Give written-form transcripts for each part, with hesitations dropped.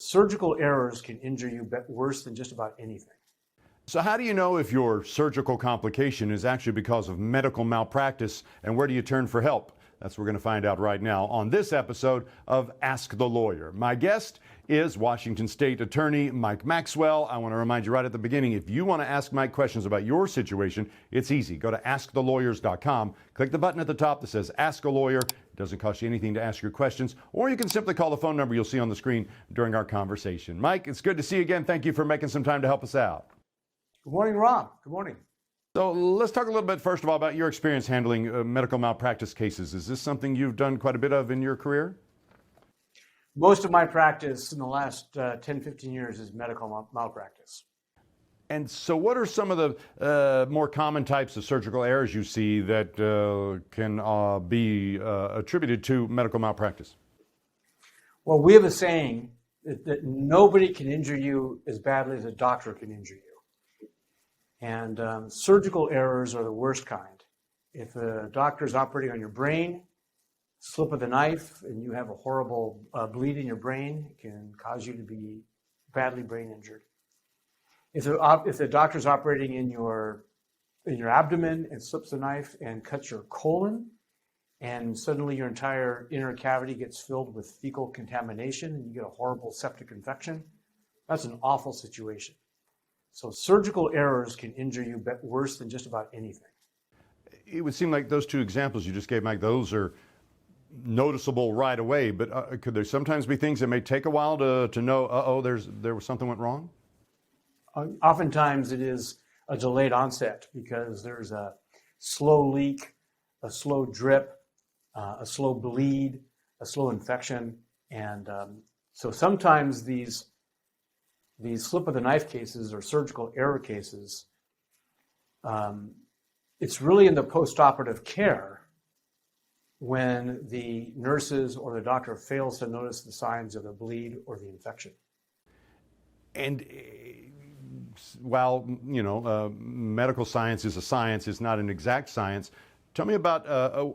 surgical errors can injure you worse than just about anything. So how do you know if your surgical complication is actually because of medical malpractice, and where do you turn for help? That's what we're going to find out right now on this episode of Ask the Lawyer. My guest is Washington State Attorney Mike Maxwell. I want to remind you right at the beginning, if you want to ask Mike questions about your situation, it's easy. Go to AskTheLawyers.com. Click the button at the top that says Ask a Lawyer. It doesn't cost you anything to ask your questions, or you can simply call the phone number you'll see on the screen during our conversation. Mike, it's good to see you again. Thank you for making some time to help us out. Good morning, Rob. Good morning. So let's talk a little bit, first of all, about your experience handling medical malpractice cases. Is this something you've done quite a bit of in your career? Most of my practice in the last 10, 15 years is medical malpractice. And so what are some of the more common types of surgical errors you see that can be attributed to medical malpractice? Well, we have a saying that nobody can injure you as badly as a doctor can injure you. And surgical errors are the worst kind. If a doctor is operating on your brain, slip of the knife, and you have a horrible bleed in your brain, it can cause you to be badly brain injured. If the doctor is operating in your abdomen and slips the knife and cuts your colon, and suddenly your entire inner cavity gets filled with fecal contamination and you get a horrible septic infection, that's an awful situation. So surgical errors can injure you worse than just about anything. It would seem like those two examples you just gave, Mike, those are noticeable right away, but could there sometimes be things that may take a while to know, there was something went wrong? Oftentimes it is a delayed onset because there's a slow leak, a slow drip, a slow bleed, a slow infection. And so sometimes these slip of the knife cases or surgical error cases, it's really in the post-operative care when the nurses or the doctor fails to notice the signs of the bleed or the infection. And while, medical science is a science, it's not an exact science. Tell me about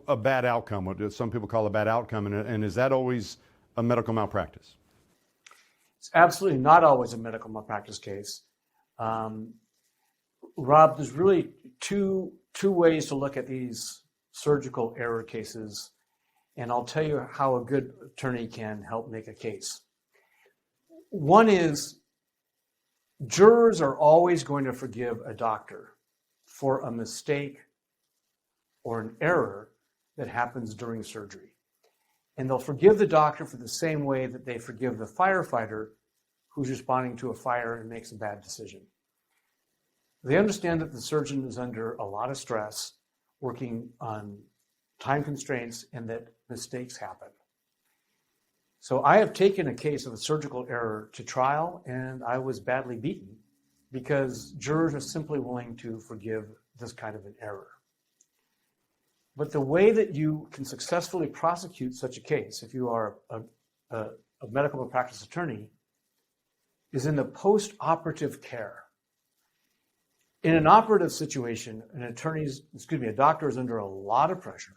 a bad outcome, what some people call a bad outcome, and is that always a medical malpractice? It's absolutely not always a medical malpractice case. Rob, there's really two ways to look at these surgical error cases, and I'll tell you how a good attorney can help make a case. One is jurors are always going to forgive a doctor for a mistake or an error that happens during surgery. And they'll forgive the doctor for the same way that they forgive the firefighter who's responding to a fire and makes a bad decision. They understand that the surgeon is under a lot of stress, working on time constraints, and that mistakes happen. So I have taken a case of a surgical error to trial, and I was badly beaten because jurors are simply willing to forgive this kind of an error. But the way that you can successfully prosecute such a case, if you are a medical malpractice attorney, is in the post-operative care. In an operative situation, a doctor is under a lot of pressure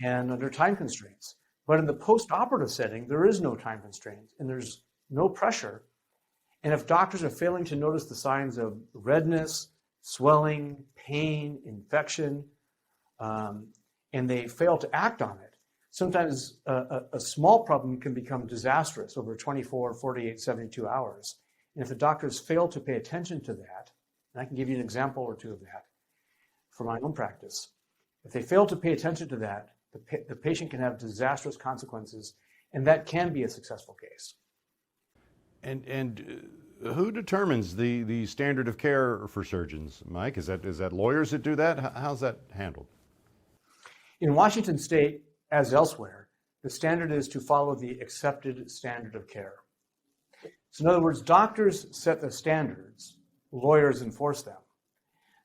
and under time constraints. But in the post-operative setting, there is no time constraint and there's no pressure. And if doctors are failing to notice the signs of redness, swelling, pain, infection, and they fail to act on it, sometimes a small problem can become disastrous over 24, 48, 72 hours. And if the doctors fail to pay attention to that, and I can give you an example or two of that from my own practice, if they fail to pay attention to that, the patient can have disastrous consequences, and that can be a successful case. And who determines the standard of care for surgeons, Mike? Is that lawyers that do that? How's that handled? In Washington State, as elsewhere, the standard is to follow the accepted standard of care. So in other words, doctors set the standards, lawyers enforce them.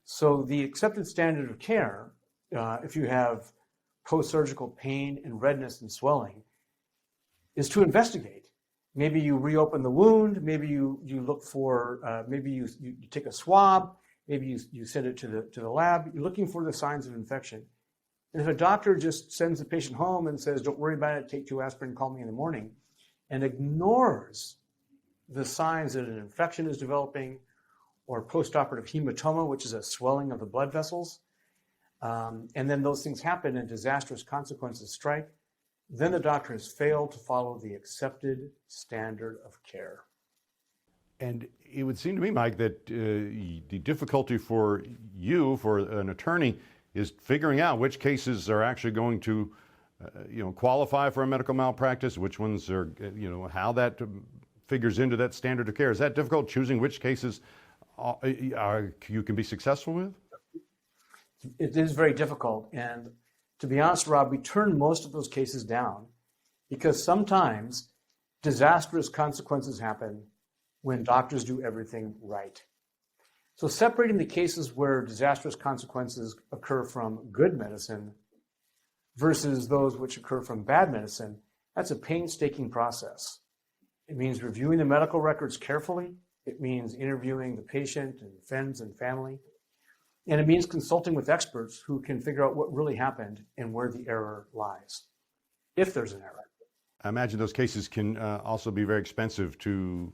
So the accepted standard of care, if you have post-surgical pain and redness and swelling, is to investigate. Maybe you reopen the wound, maybe you look for, maybe you take a swab, maybe you send it to the lab. You're looking for the signs of infection. And if a doctor just sends the patient home and says, don't worry about it, take 2 aspirin, call me in the morning, and ignores the signs that an infection is developing, or post-operative hematoma, which is a swelling of the blood vessels, and then those things happen and disastrous consequences strike, then the doctor has failed to follow the accepted standard of care. And it would seem to me, Mike, that the difficulty for you, for an attorney, is figuring out which cases are actually going to, qualify for a medical malpractice, which ones are, how that figures into that standard of care. Is that difficult, choosing which cases you can be successful with? It is very difficult. And to be honest, Rob, we turn most of those cases down because sometimes disastrous consequences happen when doctors do everything right. So separating the cases where disastrous consequences occur from good medicine versus those which occur from bad medicine, that's a painstaking process. It means reviewing the medical records carefully. It means interviewing the patient and friends and family. And it means consulting with experts who can figure out what really happened and where the error lies, if there's an error. I imagine those cases can also be very expensive to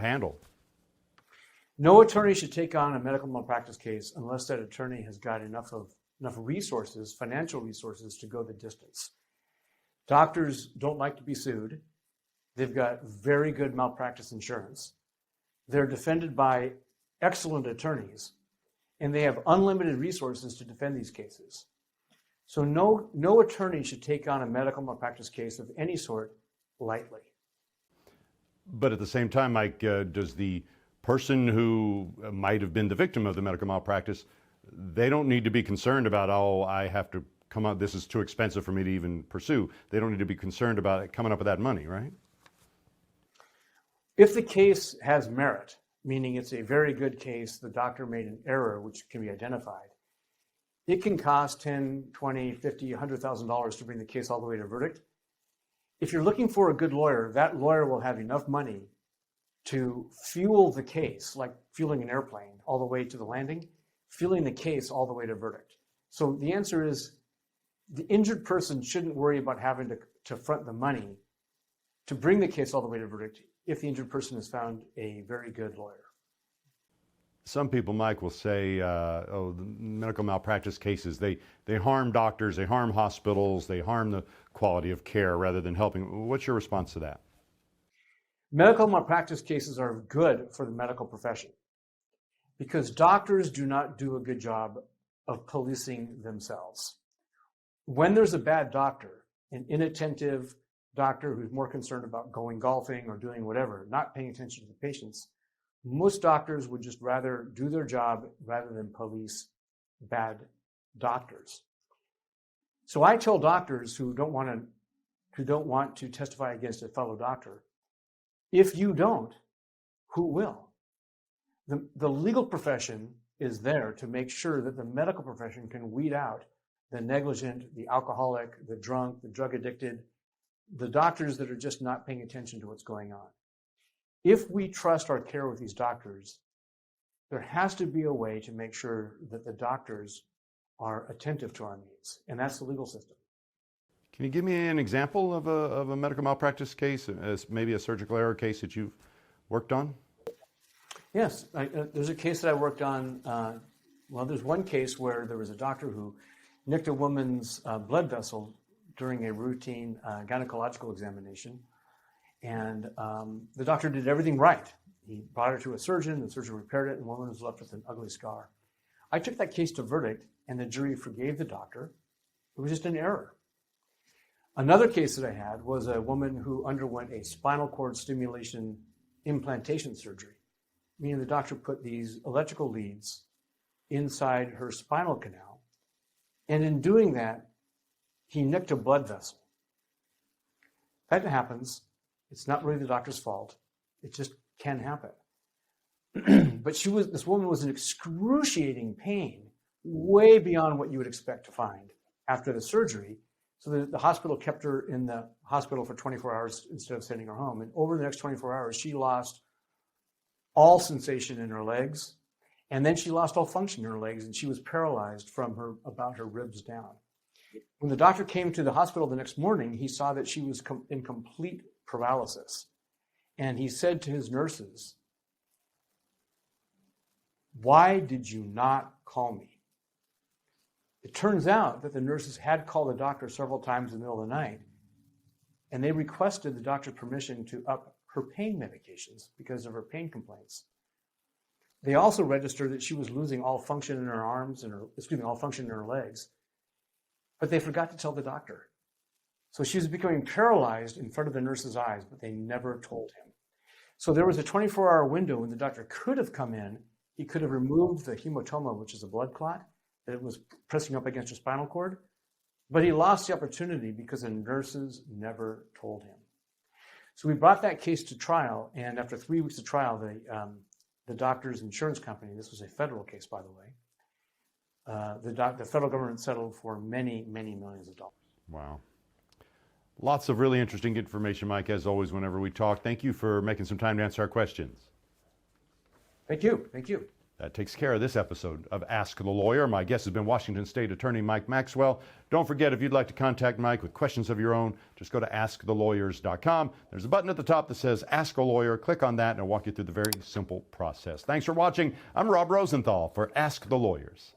handle. No attorney should take on a medical malpractice case unless that attorney has got enough resources, financial resources, to go the distance. Doctors don't like to be sued. They've got very good malpractice insurance. They're defended by excellent attorneys, and they have unlimited resources to defend these cases. So no attorney should take on a medical malpractice case of any sort lightly. But at the same time, Mike, does the person who might have been the victim of the medical malpractice, they don't need to be concerned about, I have to come out, this is too expensive for me to even pursue. They don't need to be concerned about coming up with that money, right? If the case has merit, meaning it's a very good case, the doctor made an error which can be identified, it can cost $10, $20, $50, $100,000 to bring the case all the way to verdict. If you're looking for a good lawyer, that lawyer will have enough money to fuel the case, like fueling an airplane all the way to the landing, fueling the case all the way to verdict. So the answer is the injured person shouldn't worry about having to front the money to bring the case all the way to verdict if the injured person has found a very good lawyer. Some people, Mike, will say, the medical malpractice cases, they harm doctors, they harm hospitals, they harm the quality of care rather than helping. What's your response to that? Medical malpractice cases are good for the medical profession because doctors do not do a good job of policing themselves. When there's a bad doctor, an inattentive doctor who's more concerned about going golfing or doing whatever, not paying attention to the patients, most doctors would just rather do their job rather than police bad doctors. So I tell doctors who don't want to testify against a fellow doctor, if you don't, who will? The legal profession is there to make sure that the medical profession can weed out the negligent, the alcoholic, the drunk, the drug addicted, the doctors that are just not paying attention to what's going on. If we trust our care with these doctors, there has to be a way to make sure that the doctors are attentive to our needs, and that's the legal system. Can you give me an example of a medical malpractice case, maybe a surgical error case that you've worked on? Yes, there's a case that I worked on. There's one case where there was a doctor who nicked a woman's blood vessel during a routine gynecological examination. And the doctor did everything right. He brought her to a surgeon, the surgeon repaired it, and the woman was left with an ugly scar. I took that case to verdict, and the jury forgave the doctor. It was just an error. Another case that I had was a woman who underwent a spinal cord stimulation implantation surgery, meaning the doctor put these electrical leads inside her spinal canal, and in doing that, he nicked a blood vessel. That happens. It's not really the doctor's fault. It just can happen. But this woman was in excruciating pain, way beyond what you would expect to find after the surgery. So the hospital kept her in the hospital for 24 hours instead of sending her home. And over the next 24 hours, she lost all sensation in her legs. And then she lost all function in her legs, and she was paralyzed from about her ribs down. When the doctor came to the hospital the next morning, he saw that she was in complete paralysis. And he said to his nurses, "Why did you not call me?" It turns out that the nurses had called the doctor several times in the middle of the night, and they requested the doctor's permission to up her pain medications because of her pain complaints. They also registered that she was losing all function in her arms and all function in her legs, but they forgot to tell the doctor. So she was becoming paralyzed in front of the nurse's eyes, but they never told him. So there was a 24-hour window when the doctor could have come in. He could have removed the hematoma, which is a blood clot, that it was pressing up against her spinal cord, but he lost the opportunity because the nurses never told him. So we brought that case to trial, and after 3 weeks of trial, the doctor's insurance company, this was a federal case, by the way, the federal government settled for many, many millions of dollars. Wow. Lots of really interesting information, Mike, as always, whenever we talk. Thank you for making some time to answer our questions. Thank you. Thank you. That takes care of this episode of Ask the Lawyer. My guest has been Washington State Attorney Mike Maxwell. Don't forget, if you'd like to contact Mike with questions of your own, just go to AskTheLawyers.com. There's a button at the top that says Ask a Lawyer. Click on that, and it'll walk you through the very simple process. Thanks for watching. I'm Rob Rosenthal for Ask the Lawyers.